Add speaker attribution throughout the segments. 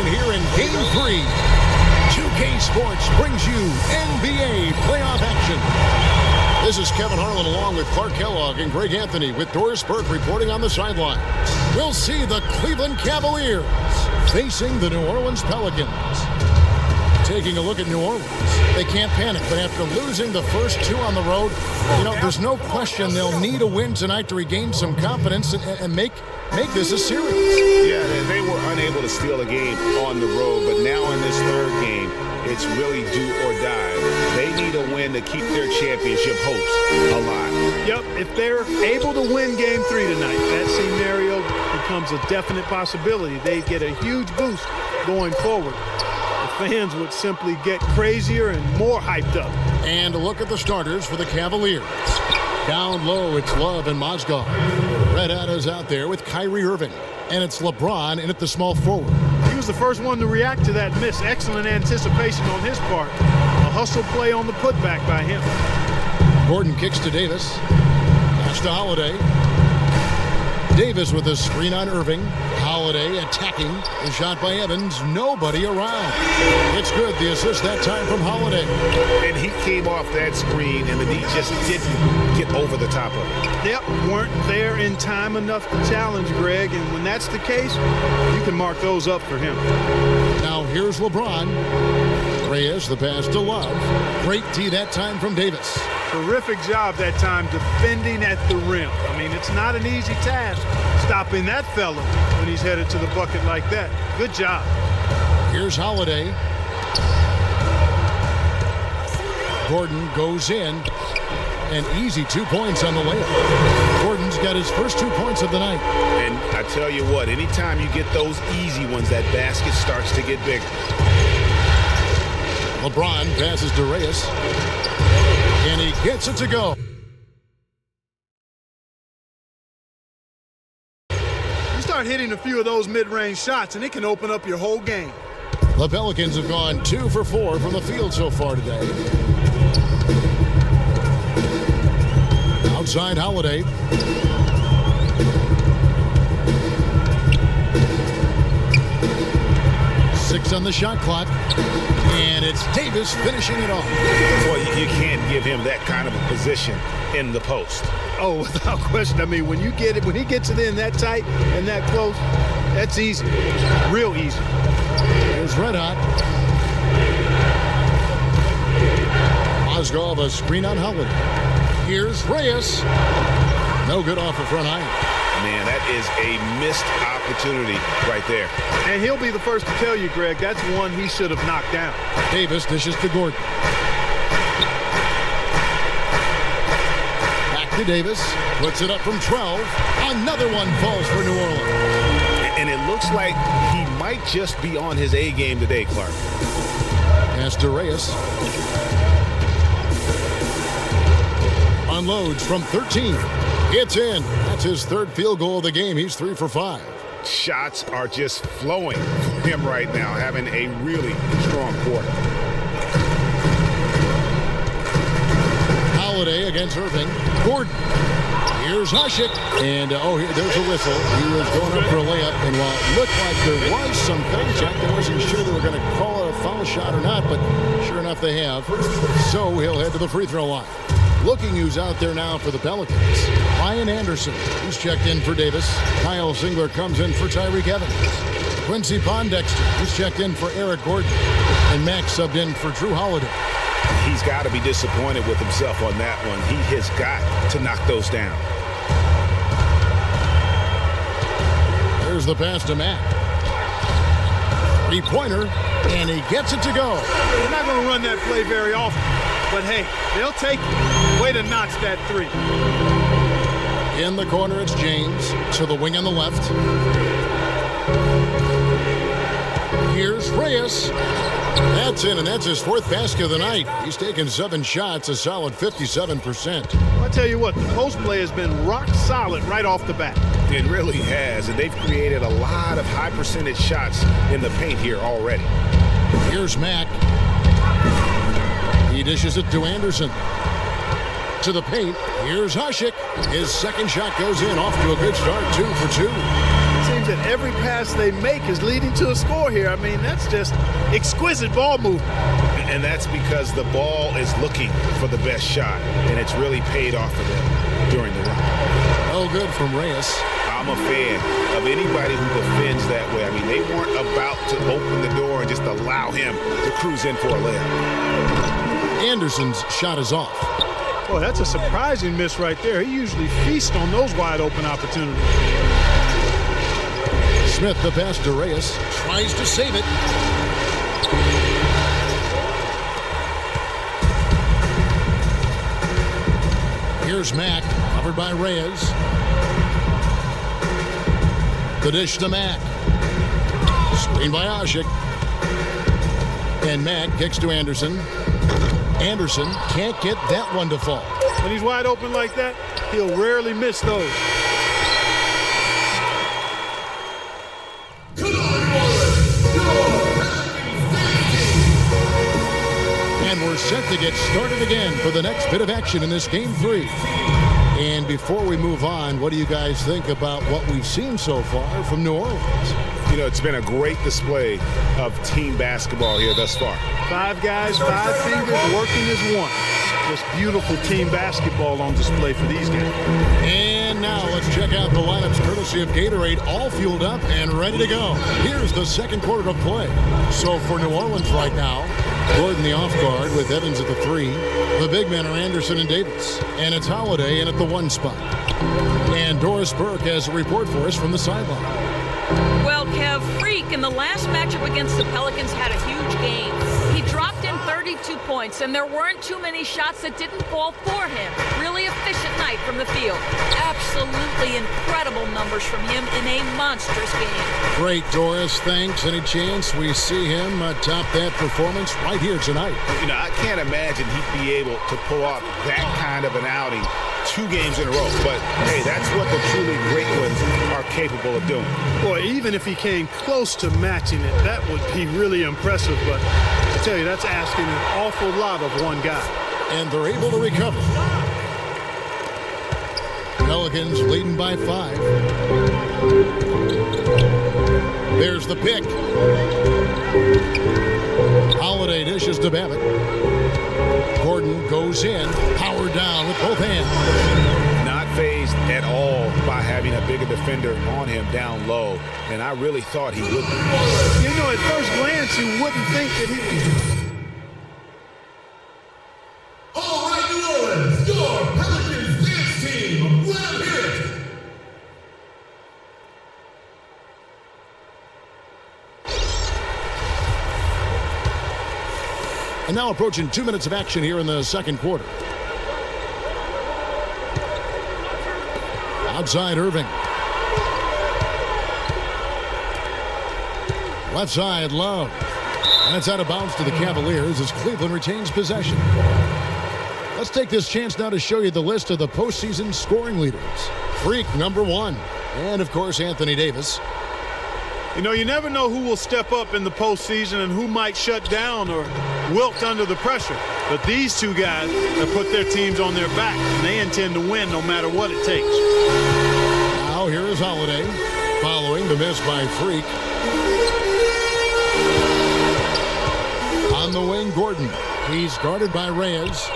Speaker 1: action here in Game 3. 2K Sports brings you NBA playoff action. This is Kevin Harlan along with Clark Kellogg and Greg Anthony with Doris Burke reporting on the sidelines. We'll see the Cleveland Cavaliers facing the New Orleans Pelicans. Taking a look at New Orleans, they can't panic, but after losing the first two on the road, there's no question they'll need a win tonight to regain some confidence and make this a series.
Speaker 2: Yeah, they were unable to steal a game on the road, but now in this third game, it's really do or die. They need a win to keep their championship hopes alive.
Speaker 3: Yep, if they're able to win Game 3 tonight, that scenario becomes a definite possibility. They get a huge boost going forward. The fans would simply get crazier and more hyped up.
Speaker 1: And a look at the starters for the Cavaliers. Down low, it's Love and Mozgov. Red Atta's out there with Kyrie Irving. And it's LeBron in at the small forward.
Speaker 3: He was the first one to react to that miss. Excellent anticipation on his part. A hustle play on the putback by him.
Speaker 1: Gordon kicks to Davis. Pass to Holiday. Davis with a screen on Irving. Holiday attacking. The shot by Evans. Nobody around. It's good. The assist that time from Holiday.
Speaker 2: And he came off that screen, and the D just didn't get over the top of it.
Speaker 3: Yep, weren't there in time enough to challenge Greg. And when that's the case, you can mark those up for him.
Speaker 1: Now here's LeBron. Reyes, the pass to Love. Great D that time from Davis.
Speaker 3: Terrific job that time defending at the rim. I mean, it's not an easy task stopping that fella when he's headed to the bucket like that. Good job.
Speaker 1: Here's Holiday. Gordon goes in. An easy 2 points on the layup. Gordon's got his first 2 points of the night.
Speaker 2: And I tell you what, anytime you get those easy ones, that basket starts to get bigger.
Speaker 1: LeBron passes to Reyes. And he gets it to go.
Speaker 3: You start hitting a few of those mid-range shots, and it can open up your whole game.
Speaker 1: The Pelicans have gone 2 for 4 from the field so far today. Outside Holiday. Six on the shot clock. And it's Davis finishing it off.
Speaker 2: Boy, you can't give him that kind of a position in the post.
Speaker 3: Oh, without question. I mean, when he gets it in that tight and that close, that's easy. Real easy.
Speaker 1: Here's Red Hot. Mozgov, a screen on Holiday. Here's Reyes. No good off the front iron.
Speaker 2: Man, that is a missed opportunity right there.
Speaker 3: And he'll be the first to tell you, Greg, that's one he should have knocked down.
Speaker 1: Davis dishes to Gordon. Back to Davis. Puts it up from 12. Another one falls for New Orleans.
Speaker 2: And it looks like he might just be on his A game today, Clark.
Speaker 1: Pass to Reyes. Unloads from 13. It's in. That's his third field goal of the game. He's 3 for 5.
Speaker 2: Shots are just flowing for him right now, having a really strong quarter.
Speaker 1: Holiday against Irving. Gordon. Here's Hushik. And, there's a whistle. He was going up for a layup. And while it looked like there was some contact, I wasn't sure they were going to call it a foul shot or not, but sure enough they have. So he'll head to the free throw line. Looking who's out there now for the Pelicans. Ryan Anderson, he's checked in for Davis. Kyle Singler comes in for Tyreek Evans. Quincy Pondexter, he's checked in for Eric Gordon. And Max subbed in for Drew Holiday.
Speaker 2: He's got to be disappointed with himself on that one. He has got to knock those down.
Speaker 1: There's the pass to Matt. Three-pointer, and he gets it to go.
Speaker 3: They're not going to run that play very often. But, hey, they'll take it. Way to notch that three.
Speaker 1: In the corner, it's James to the wing on the left. Here's Reyes. That's in, and that's his fourth basket of the night. He's taken 7 shots, a solid 57%.
Speaker 3: I'll tell you what, the post play has been rock solid right off the bat.
Speaker 2: It really has, and they've created a lot of high percentage shots in the paint here already.
Speaker 1: Here's Mack. He dishes it to Anderson. To the paint. Here's Hushik. His second shot goes in, off to a good start, 2 for 2.
Speaker 3: See, seems that every pass they make is leading to a score here. I mean, that's just exquisite ball movement.
Speaker 2: And that's because the ball is looking for the best shot, and it's really paid off for them during the run.
Speaker 1: Oh, good from Reyes.
Speaker 2: I'm a fan of anybody who defends that way. I mean, they weren't about to open the door and just allow him to cruise in for a layup.
Speaker 1: Anderson's shot is off.
Speaker 3: Boy, that's a surprising miss right there. He usually feasts on those wide open opportunities.
Speaker 1: Smith, the pass to Reyes, tries to save it. Here's Mack, covered by Reyes. The dish to Mack. Screen by Asik. And Mack kicks to Anderson. Anderson can't get that one to fall.
Speaker 3: When he's wide open like that, he'll rarely miss those.
Speaker 1: And we're set to get started again for the next bit of action in this Game 3. And before we move on, what do you guys think about what we've seen so far from New Orleans?
Speaker 2: You know, it's been a great display of team basketball here thus far.
Speaker 3: 5 guys, 5 fingers working as one. Just beautiful team basketball on display for these guys.
Speaker 1: And now let's check out the lineups courtesy of Gatorade, all fueled up and ready to go. Here's the second quarter of play. So for New Orleans right now, Gordon the off guard with Evans at the 3. The big men are Anderson and Davis. And it's Holiday in at the 1 spot. And Doris Burke has a report for us from the sideline.
Speaker 4: Well, Kev, Freak in the last matchup against the Pelicans had a huge game. He dropped in 32 points, and there weren't too many shots that didn't fall for him. Really efficient night from the field. Absolutely incredible numbers from him in a monstrous game.
Speaker 1: Great, Doris. Thanks. Any chance we see him top that performance right here tonight?
Speaker 2: You know, I can't imagine he'd be able to pull off that kind of an outing 2 games in a row. But, hey, that's what the truly great ones are capable of doing.
Speaker 3: Boy, even if he came close to matching it, that would be really impressive. But I tell you, that's asking an awful lot of one guy.
Speaker 1: And they're able to recover. Pelicans leading by 5. There's the pick. Holiday dishes to Babbitt. Gordon goes in, powered down with both hands.
Speaker 2: Not fazed at all by having a bigger defender on him down low, and I really thought he would be.
Speaker 3: You know, at first glance, you wouldn't think that he...
Speaker 5: All right, New Orleans, your Pelicans dance team. Let them hear it.
Speaker 1: And now approaching 2 minutes of action here in the second quarter. Outside Irving. Left side Love. And it's out of bounds to the Cavaliers as Cleveland retains possession. Let's take this chance now to show you the list of the postseason scoring leaders. Freak, number 1. And, of course, Anthony Davis.
Speaker 3: You know, you never know who will step up in the postseason and who might shut down or wilt under the pressure. But these 2 guys have put their teams on their back, and they intend to win no matter what it takes.
Speaker 1: Now here is Holiday, following the miss by Freak. On the wing, Gordon. He's guarded by Reyes.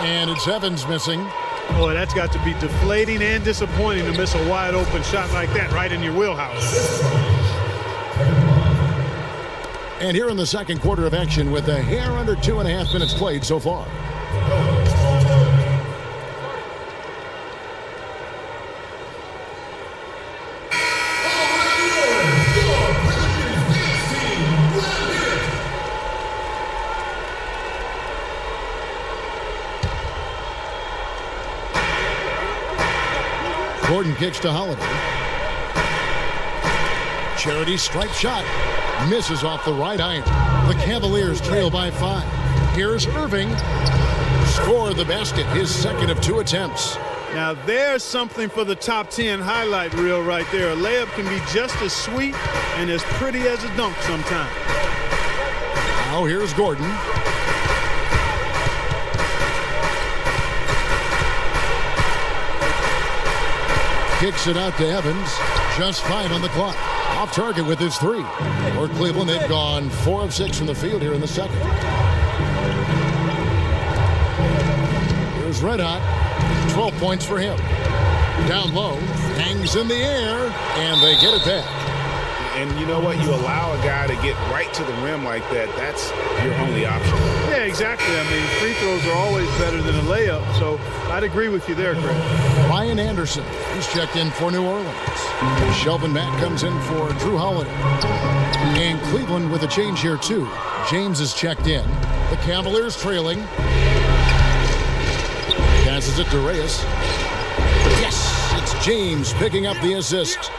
Speaker 1: And it's Evans missing.
Speaker 3: Boy, that's got to be deflating and disappointing to miss a wide open shot like that right in your wheelhouse.
Speaker 1: And here in the second quarter of action with a hair under 2.5 minutes played so far. Gordon kicks to Holiday. Charity strike shot. Misses off the right iron. The Cavaliers trail by 5. Here's Irving. Score the basket, his second of 2 attempts.
Speaker 3: Now there's something for the top 10 highlight reel right there. A layup can be just as sweet and as pretty as a dunk sometimes.
Speaker 1: Now here's Gordon. Kicks it out to Evans. Just 5 on the clock. Off target with his 3. For Cleveland, they've gone 4 of 6 from the field here in the second. Here's Red Hot. 12 points for him. Down low, hangs in the air, and they get it back.
Speaker 2: And you know what? You allow a guy to get right to the rim like that, that's your only option.
Speaker 3: Yeah, exactly. I mean, free throws are always better than a layup, so I'd agree with you there, Greg.
Speaker 1: Ryan Anderson, he's checked in for New Orleans. Shelvin Mack comes in for Drew Holiday. And Cleveland with a change here, too. James is checked in. The Cavaliers trailing. Passes it to Reyes. Yes, it's James picking up the assist.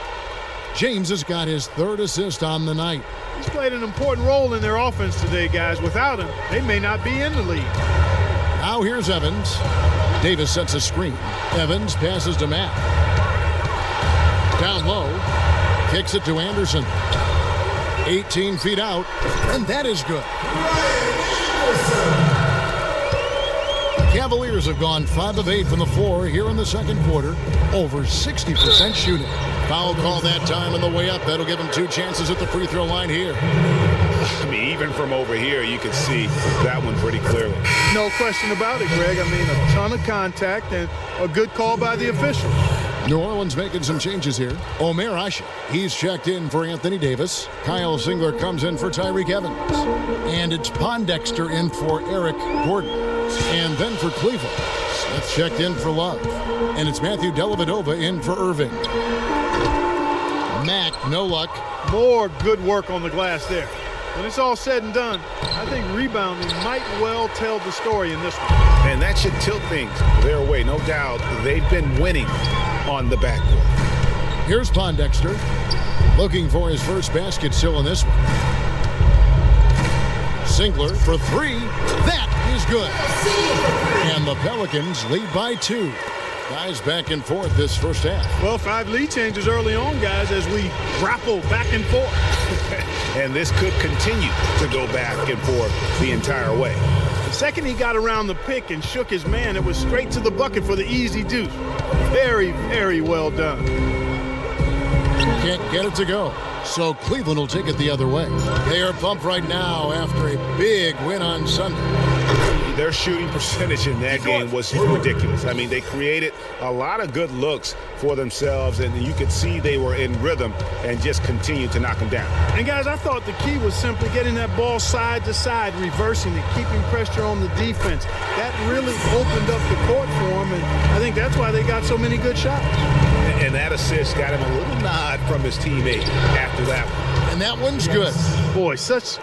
Speaker 1: James has got his 3rd assist on the night.
Speaker 3: He's played an important role in their offense today, guys. Without him, they may not be in the league.
Speaker 1: Now here's Evans. Davis sets a screen. Evans passes to Matt. Down low. Kicks it to Anderson. 18 feet out, and that is good. Cavaliers have gone 5 of 8 from the floor here in the second quarter. Over 60% shooting. Foul call that time on the way up. That'll give him 2 chances at the free throw line here.
Speaker 2: I mean, even from over here, you can see that one pretty clearly.
Speaker 3: No question about it, Greg. I mean, a ton of contact and a good call by the official.
Speaker 1: New Orleans making some changes here. Omer Ashe, he's checked in for Anthony Davis. Kyle Singler comes in for Tyreek Evans. And it's Pondexter in for Eric Gordon. And then for Cleveland, Smith checked in for Love. And it's Matthew Dellavedova in for Irving. Mack, no luck.
Speaker 3: More good work on the glass there. When it's all said and done, I think rebounding might well tell the story in this one.
Speaker 2: And that should tilt things their way, no doubt. They've been winning on the backcourt.
Speaker 1: Here's Pondexter, looking for his first basket still in this one. Singler for 3. That is good. And the Pelicans lead by 2. Guys back and forth this first half.
Speaker 3: Well, 5 lead changes early on, guys, as we grapple back and forth.
Speaker 2: And this could continue to go back and forth the entire way.
Speaker 3: The second he got around the pick and shook his man, it was straight to the bucket for the easy deuce. Very, very well done.
Speaker 1: Can't get it to go. So Cleveland will take it the other way. They are pumped right now after a big win on Sunday.
Speaker 2: Their shooting percentage in that game was ridiculous. I mean, they created a lot of good looks for themselves, and you could see they were in rhythm and just continued to knock them down.
Speaker 3: And, guys, I thought the key was simply getting that ball side to side, reversing it, keeping pressure on the defense. That really opened up the court for them, and I think that's why they got so many good shots.
Speaker 2: And that assist got him a little nod from his teammate after that one.
Speaker 1: And that one's good.
Speaker 3: Boy, such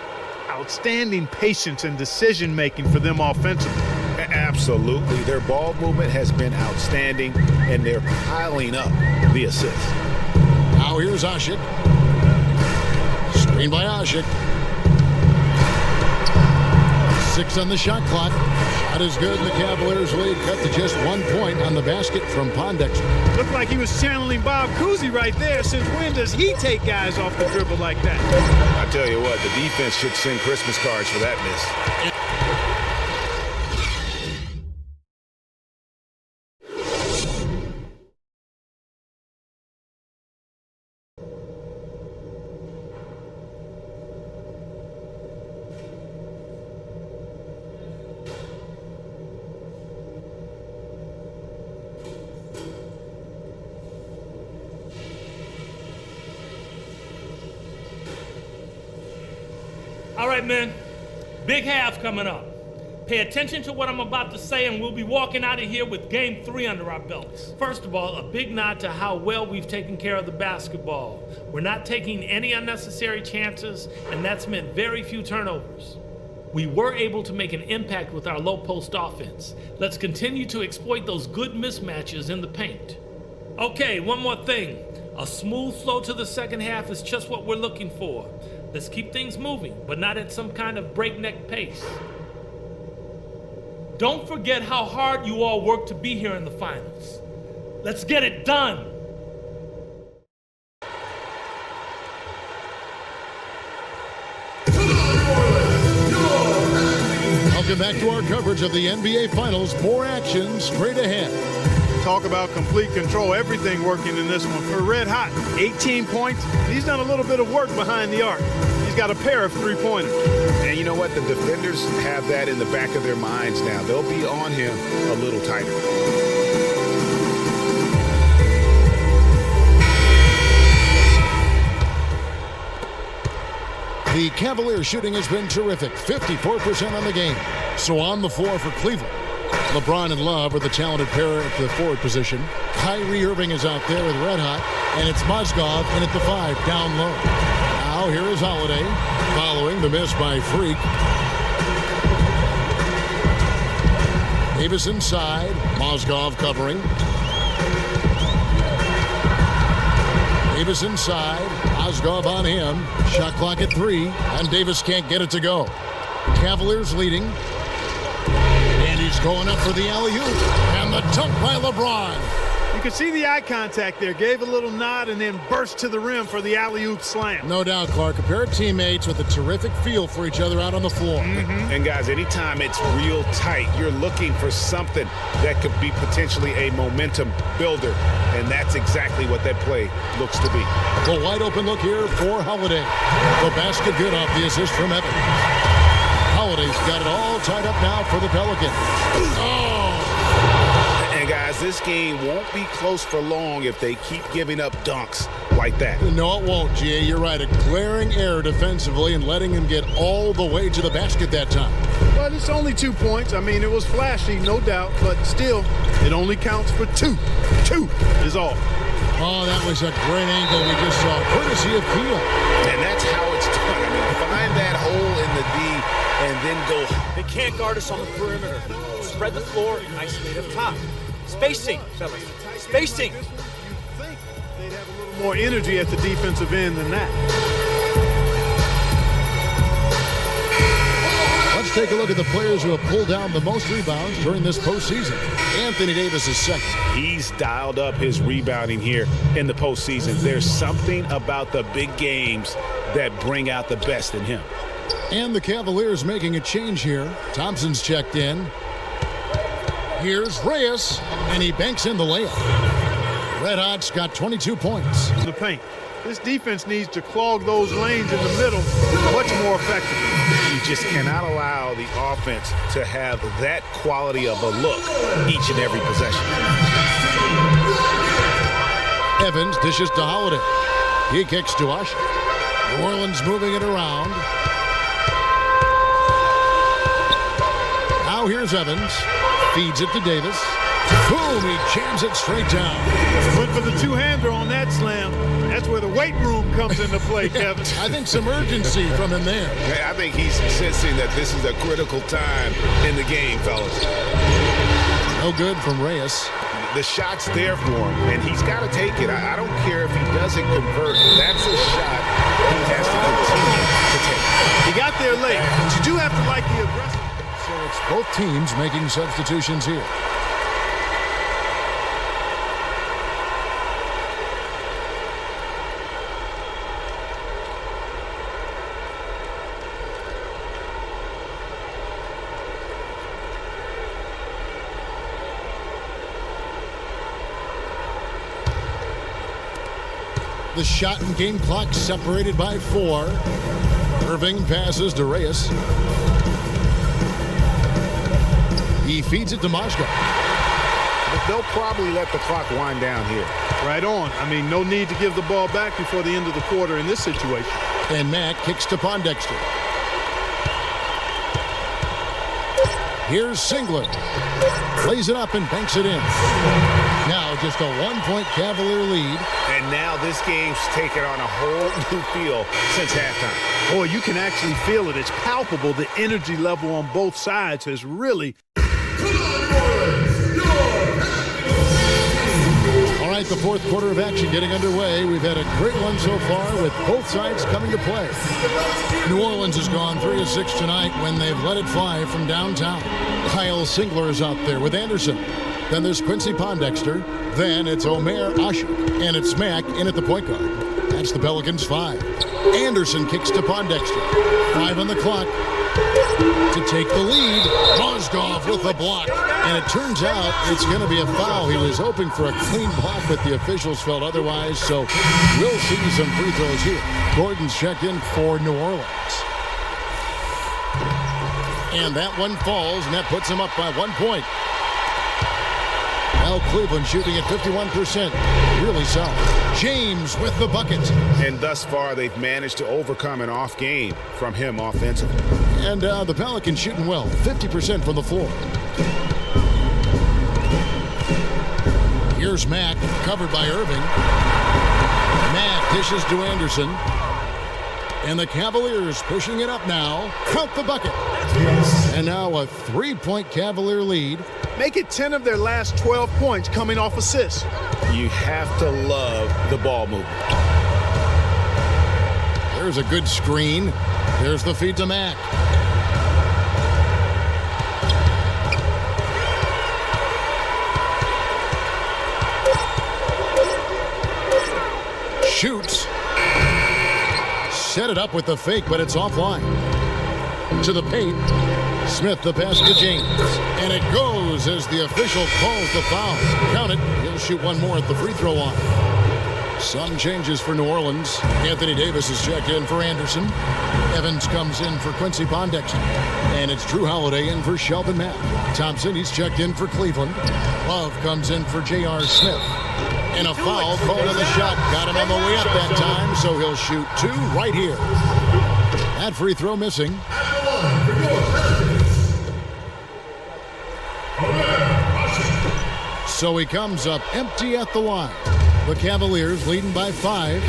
Speaker 3: outstanding patience and decision-making for them offensively.
Speaker 2: Absolutely. Their ball movement has been outstanding, and they're piling up the assists.
Speaker 1: Now here's Ashe. Screen by Ashe. 6 on the shot clock. Shot is good. The Cavaliers lead cut to just 1 point on the basket from Pondexter.
Speaker 3: Looked like he was channeling Bob Cousy right there. Since when does he take guys off the dribble like that?
Speaker 2: I tell you what, the defense should send Christmas cards for that miss.
Speaker 6: All right, men, big half coming up. Pay attention to what I'm about to say, and we'll be walking out of here with Game 3 under our belts. First of all, a big nod to how well we've taken care of the basketball. We're not taking any unnecessary chances, and that's meant very few turnovers. We were able to make an impact with our low post offense. Let's continue to exploit those good mismatches in the paint. Okay, one more thing. A smooth flow to the second half is just what we're looking for. Let's keep things moving, but not at some kind of breakneck pace. Don't forget how hard you all worked to be here in the finals. Let's get it done.
Speaker 1: Welcome back to our coverage of the NBA Finals. More action straight ahead.
Speaker 3: Talk about complete control. Everything working in this one. For Red Hot, 18 points. He's done a little bit of work behind the arc. He's got a pair of three-pointers.
Speaker 2: And you know what? The defenders have that in the back of their minds now. They'll be on him a little tighter.
Speaker 1: The Cavaliers shooting has been terrific, 54% on the game. So on the floor for Cleveland, LeBron and Love are the talented pair at the forward position. Kyrie Irving is out there with Red Hot, and it's Mozgov in at the 5, down low. Now here is Holiday, following the miss by Freak. Davis inside, Mozgov covering. Davis inside, Mozgov on him. Shot clock at 3, and Davis can't get it to go. Cavaliers leading. And he's going up for the alley-oop. And the dunk by LeBron.
Speaker 3: You can see the eye contact there. Gave a little nod and then burst to the rim for the alley-oop slam.
Speaker 1: No doubt, Clark. A pair of teammates with a terrific feel for each other out on the floor.
Speaker 2: And guys, anytime it's real tight, you're looking for something that could be potentially a momentum builder. And that's exactly what that play looks to be.
Speaker 1: The wide open look here for Holiday. The basket good off the assist from Evans. Holiday's got it all tied up now for the Pelicans.
Speaker 2: And guys, this game won't be close for long if they keep giving up dunks like that.
Speaker 1: No, it won't, G.A. You're right. A glaring error defensively and letting him get all the way to the basket that time.
Speaker 3: But it's only 2 points. I mean, it was flashy, no doubt, but still, it only counts for 2. 2 is all.
Speaker 1: Oh, that was a great angle we just saw, courtesy of Keel.
Speaker 2: And that's how it's done. I mean, find that hole in the D and then go.
Speaker 7: They can't guard us on the perimeter. Spread the floor and isolate up top. Spacing, fellas. Spacing.
Speaker 3: You'd think they'd have a little more energy at the defensive end than that.
Speaker 1: Let's take a look at the players who have pulled down the most rebounds during this postseason. Anthony Davis is second.
Speaker 2: He's dialed up his rebounding here in the postseason. There's something about the big games that bring out the best in him.
Speaker 1: And the Cavaliers making a change here. Thompson's checked in. Here's Reyes, and he banks in the layup. Red Hot's got 22 points.
Speaker 3: The paint. This defense needs to clog those lanes in the middle much more effectively.
Speaker 2: You just cannot allow the offense to have that quality of a look each and every possession.
Speaker 1: Evans dishes to Holiday. He kicks to Usher. New Orleans moving it around. Now here's Evans. Feeds it to Davis. Boom, he jams it straight down.
Speaker 3: Went for the two-hander on that slam. That's where the weight room comes into play, Kevin.
Speaker 1: I think some urgency from him there.
Speaker 2: I think he's sensing that this is a critical time in the game, fellas.
Speaker 1: No good from Reyes.
Speaker 2: The shot's there for him, and he's got to take it. I don't care if he doesn't convert. That's a shot he has to continue to take.
Speaker 3: He got there late, but you do have to like the aggressive.
Speaker 1: So it's both teams making substitutions here. The shot and game clock separated by 4. Irving passes to Reyes. He feeds it to Mozgov.
Speaker 2: But they'll probably let the clock wind down here.
Speaker 3: Right on. I mean, no need to give the ball back before the end of the quarter in this situation.
Speaker 1: And Mack kicks to Pondexter. Here's Singler. Plays it up and banks it in. Now just a 1-point Cavalier lead.
Speaker 2: And now this game's taken on a whole new feel since halftime.
Speaker 3: Boy, you can actually feel it. It's palpable. The energy level on both sides has really...
Speaker 1: All right, the fourth quarter of action getting underway. We've had a great one so far with both sides coming to play. New Orleans has gone 3 of 6 tonight when they've let it fly from downtown. Kyle Singler is out there with Anderson. Then there's Quincy Pondexter. Then it's Omer Ashok. And it's Mack in at the point guard. That's the Pelicans' 5. Anderson kicks to Pondexter. 5 on the clock. to take the lead. Mozgov with the block. And it turns out it's going to be a foul. He was hoping for a clean block, but the officials felt otherwise. So we'll see some free throws here. Gordon's checked in for New Orleans. And that one falls, and that puts him up by 1 point. Now Cleveland shooting at 51%. Really solid. James with the bucket.
Speaker 2: And thus far, they've managed to overcome an off game from him offensively.
Speaker 1: And the Pelicans shooting well, 50% from the floor. Here's Mack, covered by Irving. Mack dishes to Anderson. And the Cavaliers pushing it up now. Count the bucket. And now a 3-point Cavalier lead.
Speaker 3: Make it 10 of their last 12 points coming off assists.
Speaker 2: You have to love the ball movement.
Speaker 1: There's a good screen. There's the feed to Mack. Shoots. Set it up with the fake, but it's offline. To the paint. Smith, the pass to James. And it goes as the official calls the foul. Count it. He'll shoot one more at the free throw line. Some changes for New Orleans. Anthony Davis is checked in for Anderson. Evans comes in for Quincy Pondexter. And it's Drew Holiday in for Shelvin Mack. Thompson, he's checked in for Cleveland. Love comes in for J.R. Smith. And a foul called on the shot. Got him on the way up that time, so he'll shoot two right here. That free throw missing. So he comes up empty at the line. The Cavaliers leading by 5.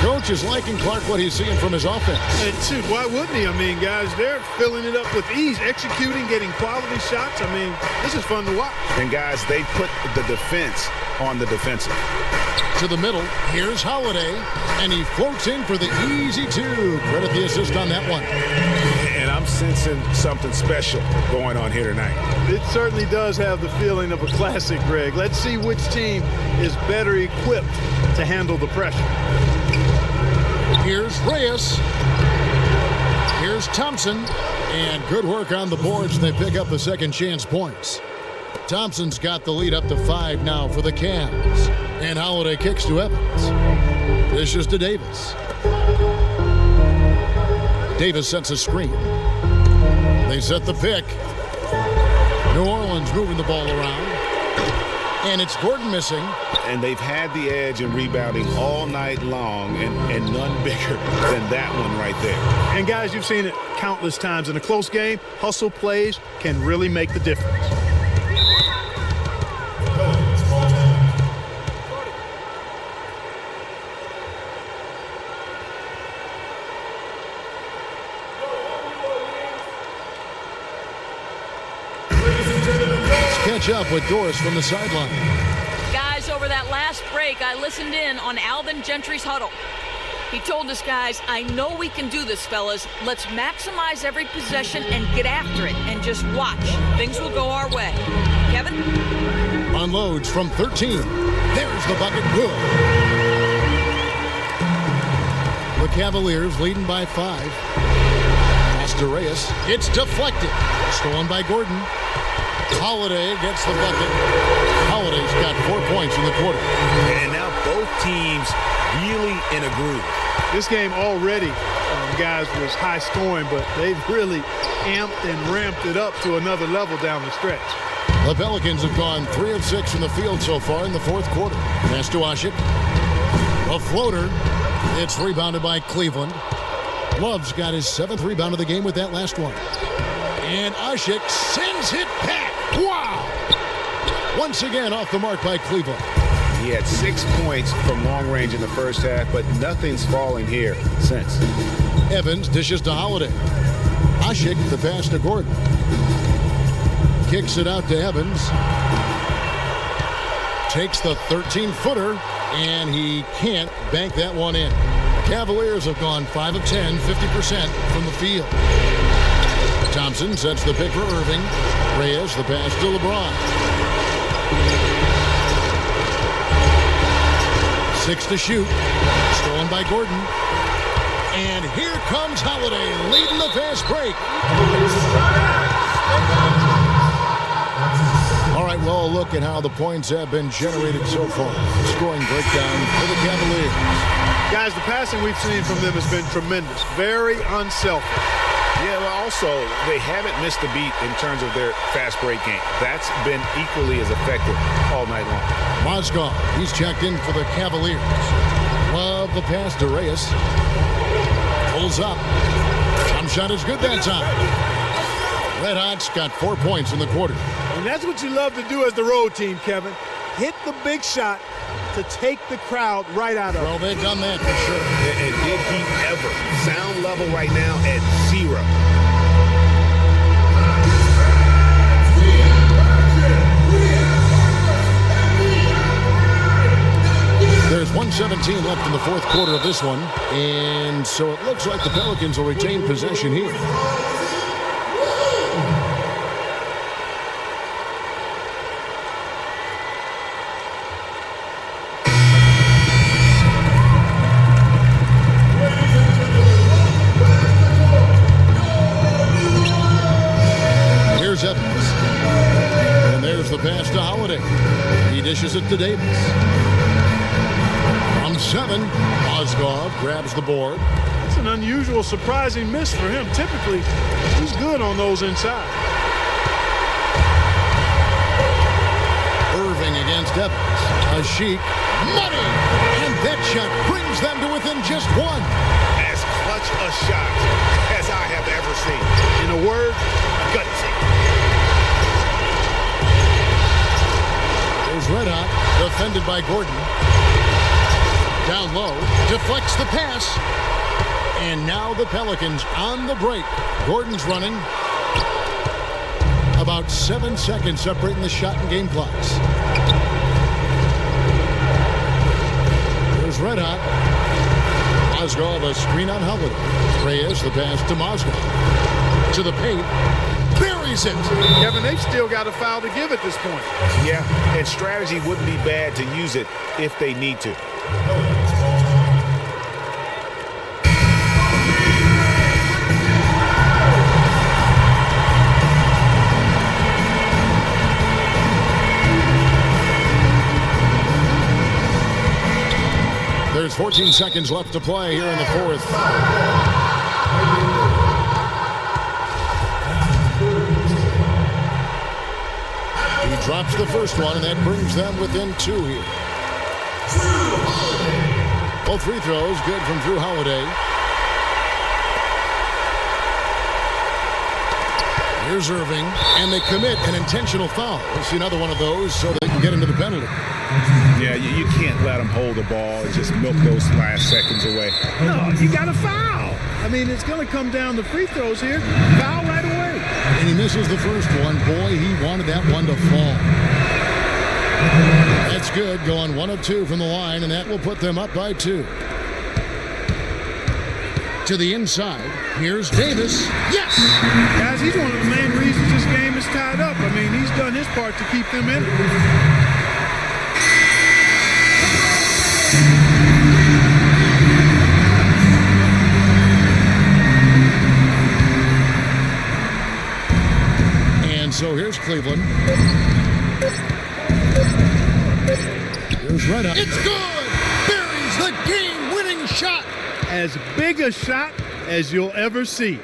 Speaker 1: Coach is liking Clark what he's seeing from his offense.
Speaker 3: And shoot, why wouldn't he? I mean, guys, they're filling it up with ease, executing, getting quality shots. I mean, this is fun to watch.
Speaker 2: And guys, they put the defense on the defensive.
Speaker 1: To the middle, here's Holiday, and he floats in for the easy two. Credit the assist on that one.
Speaker 2: And I'm sensing something special going on here tonight.
Speaker 3: It certainly does have the feeling of a classic, Greg. Let's see which team is better equipped to handle the pressure.
Speaker 1: Here's Reyes. Here's Thompson. And good work on the boards. They pick up the second chance points. Thompson's got the lead up to 5 now for the Cavs. And Holiday kicks to Evans. Dishes to Davis. Davis sets a screen. They set the pick. New Orleans moving the ball around. And it's Gordon missing.
Speaker 2: And they've had the edge in rebounding all night long, and none bigger than that one right there.
Speaker 3: And guys, you've seen it countless times. In a close game, hustle plays can really make the difference.
Speaker 1: Catch up with Doris from the sideline.
Speaker 4: Guys, over that last break, I listened in on Alvin Gentry's huddle. He told us, guys, I know we can do this, fellas. Let's maximize every possession and get after it and just watch. Things will go our way. Kevin?
Speaker 1: Unloads from 13. There's the bucket. Good. The Cavaliers leading by 5. Pass to Reyes. It's deflected. Stolen by Gordon. Holiday gets the bucket. Holiday's got 4 points in the quarter.
Speaker 2: And now both teams really in a groove.
Speaker 3: This game already, guys, was high scoring, but they've really amped and ramped it up to another level down the stretch.
Speaker 1: The Pelicans have gone 3 of 6 from the field so far in the fourth quarter. Pass to Ashik. A floater. It's rebounded by Cleveland. Love's got his 7th rebound of the game with that last one. And Ashik sends it back. Wow! Once again off the mark by Cleveland.
Speaker 2: He had 6 points from long range in the first half, but nothing's falling here since.
Speaker 1: Evans dishes to Holiday. Ashik, the pass to Gordon. Kicks it out to Evans. Takes the 13-footer, and he can't bank that one in. Cavaliers have gone 5 of 10, 50% from the field. Thompson sets the pick for Irving. Reyes, the pass to LeBron. 6 to shoot. Stolen by Gordon. And here comes Holiday leading the fast break. All right, well, a look at how the points have been generated so far. Scoring breakdown for the Cavaliers.
Speaker 3: Guys, the passing we've seen from them has been tremendous. Very unselfish.
Speaker 2: Yeah, but also, they haven't missed a beat in terms of their fast break game. That's been equally as effective all night long.
Speaker 1: Mozgov, he's checked in for the Cavaliers. Love the pass to Reyes. Pulls up. Jump shot is good that time. Red Hot's got 4 points in the quarter.
Speaker 3: And that's what you love to do as the road team, Kevin. Hit the big shot to take the crowd right out of it.
Speaker 1: Well, they've done that for sure.
Speaker 2: And did he ever? Sound level right now at 0.
Speaker 1: There's 1:17 left in the fourth quarter of this one. And so it looks like the Pelicans will retain possession here. Here's Evans. And there's the pass to Holiday. He dishes it to Davis. From 7, Mozgov grabs the board.
Speaker 3: It's an unusual, surprising miss for him. Typically, he's good on those inside.
Speaker 1: Irving against Evans. A Sheik. Money! And that shot brings them to within just 1.
Speaker 2: As clutch a shot as I have ever seen.
Speaker 3: In a word,
Speaker 2: Gutsy.
Speaker 1: There's Red Hot, defended by Gordon. Down low, deflects the pass. And now the Pelicans on the break. Gordon's running. About 7 seconds separating the shot and game clocks. There's Red Hot. Mozgov, a screen on Holiday. Reyes, the pass to Mozgov. To the paint. Buries it.
Speaker 3: Kevin, they've still got a foul to give at this point.
Speaker 2: Yeah, and strategy wouldn't be bad to use it if they need to.
Speaker 1: There's 14 seconds left to play here in the fourth. He drops the first one, and that brings them within 2 here. Both free throws good from Drew Holiday. Here's Irving, and they commit an intentional foul. We'll see another one of those so they can get into the penalty.
Speaker 2: Yeah, you can't let them hold the ball and just milk those last seconds away.
Speaker 3: No, you got to foul. I mean, it's going to come down to free throws here. Foul right away.
Speaker 1: And he misses the first one. Boy, he wanted that one to fall. That's good, going 1 of 2 from the line, and that will put them up by 2. To the inside, here's Davis. Yes!
Speaker 3: Guys, he's one of the main reasons this game is tied up. I mean, he's done his part to keep them in it.
Speaker 1: And so here's Cleveland. Here's Red Hot. It's good! Buries the game-winning shot!
Speaker 3: As big a shot as you'll ever see.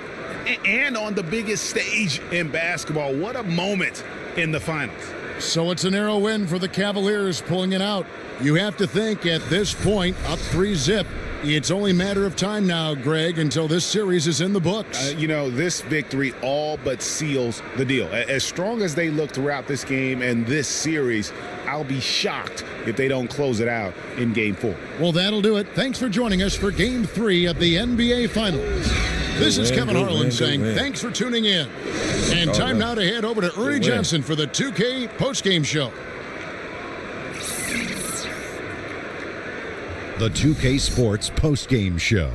Speaker 2: And on the biggest stage in basketball. What a moment in the finals.
Speaker 1: So it's a narrow win for the Cavaliers, pulling it out. You have to think at this point, up 3-0. It's only a matter of time now, Greg, until this series is in the books.
Speaker 2: This victory all but seals the deal. As strong as they look throughout this game and this series, I'll be shocked if they don't close it out in Game 4.
Speaker 1: Well, that'll do it. Thanks for joining us for Game 3 of the NBA Finals. This is Kevin Harlan saying thanks for tuning in. And time now to head over to Ernie Johnson for the 2K postgame show.
Speaker 8: The 2K Sports postgame show.